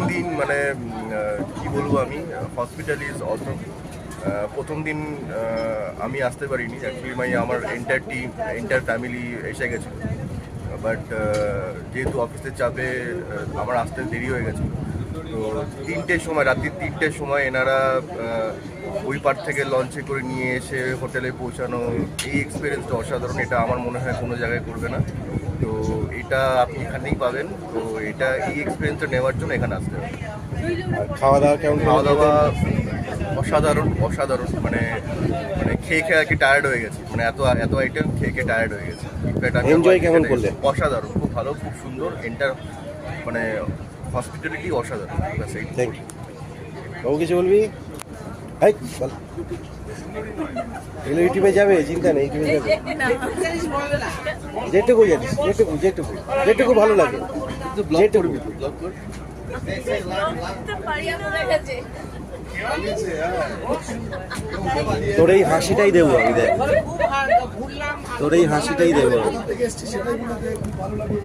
দিন মানে কি বলবো, আমি হসপিটাল ইজ অসম। প্রথম দিন আমি আসতে পারিনি, অ্যাকচুয়ালি আমার এন্টার টিম এন্টার ফ্যামিলি এসে গেছিলো, বাট যেহেতু অফিসের চাপে আমার আসতে দেরি হয়ে গেছিলো। তো রাত্রি 3টের সময় এনারা ওই পার থেকে লঞ্চে করে নিয়ে এসে হোটেলে পৌঁছানো, এই এক্সপিরিয়েন্সটা অসাধারণ। এটা আমার মনে হয় কোনো জায়গায় করবে না, তো এটা আপনি এখানেই পাবেন। তো এই এক্সপিরিয়েন্সটা নেওয়ার জন্য এখানে আসতে হবে। খাওয়া দাওয়া কেমন? খাওয়া দাওয়া অসাধারণ অসাধারণ, মানে মানে খেয়ে খেয়ে আর কি টায়ার্ড হয়ে গেছে, মানে এত এত আইটেম খেয়ে টায়ার্ড হয়ে গেছে। এনজয় কেমন করলে? অসাধারণ, খুব ভালো, খুব সুন্দর। মানে হসপিটালিটি অসাধারণ। Thank you. বাবু কিছু বলবি? হাই বল। এগুলো ইউটিউবে যাবে, চিন্তা নেই, ইউটিউবে যাবে। যেটুকু জানিস, যেটুকু ভালো লাগে, যেটুকু। তোর এই হাসিটাই দেবো আমি, দেখ তোর এই হাসিটাই দেবো।